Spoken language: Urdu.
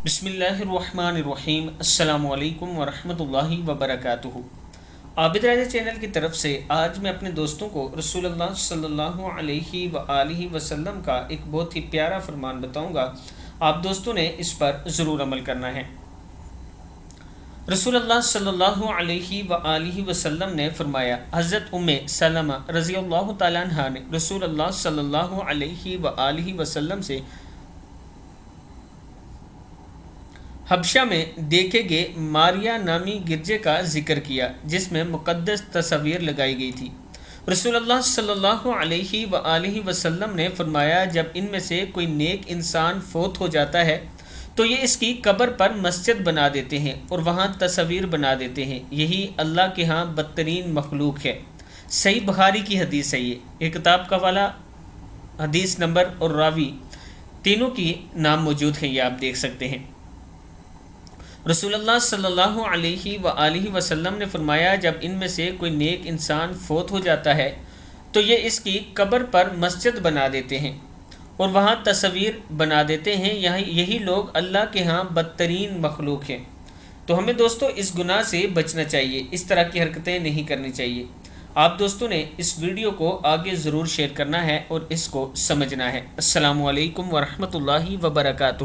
بسم اللہ الرحمن الرحیم۔ السلام علیکم ورحمۃ اللہ وبرکاتہ۔ عابد راجہ چینل کی طرف سے آج میں اپنے دوستوں کو رسول اللہ صلی اللہ علیہ وآلہ وسلم کا ایک بہت ہی پیارا فرمان بتاؤں گا۔ آپ دوستوں نے اس پر ضرور عمل کرنا ہے۔ رسول اللہ صلی اللہ علیہ وآلہ وسلم نے فرمایا، حضرت ام سلمہ رضی اللہ تعالیٰ عنہ نے رسول اللہ صلی اللہ علیہ وآلہ وسلم سے حبشہ میں دیکھے گئے ماریا نامی گرجے کا ذکر کیا جس میں مقدس تصویر لگائی گئی تھی۔ رسول اللہ صلی اللہ علیہ وآلہ وسلم نے فرمایا، جب ان میں سے کوئی نیک انسان فوت ہو جاتا ہے تو یہ اس کی قبر پر مسجد بنا دیتے ہیں اور وہاں تصویر بنا دیتے ہیں، یہی اللہ کے ہاں بدترین مخلوق ہے۔ صحیح بخاری کی حدیث ہے۔ یہ کتاب کا والا حدیث نمبر اور راوی تینوں کی نام موجود ہیں، یہ آپ دیکھ سکتے ہیں۔ رسول اللہ صلی اللہ علیہ وآلہ وسلم نے فرمایا، جب ان میں سے کوئی نیک انسان فوت ہو جاتا ہے تو یہ اس کی قبر پر مسجد بنا دیتے ہیں اور وہاں تصویر بنا دیتے ہیں، یہی لوگ اللہ کے ہاں بدترین مخلوق ہیں۔ تو ہمیں دوستو اس گناہ سے بچنا چاہیے، اس طرح کی حرکتیں نہیں کرنی چاہیے۔ آپ دوستوں نے اس ویڈیو کو آگے ضرور شیئر کرنا ہے اور اس کو سمجھنا ہے۔ السلام علیکم ورحمۃ اللہ وبرکاتہ۔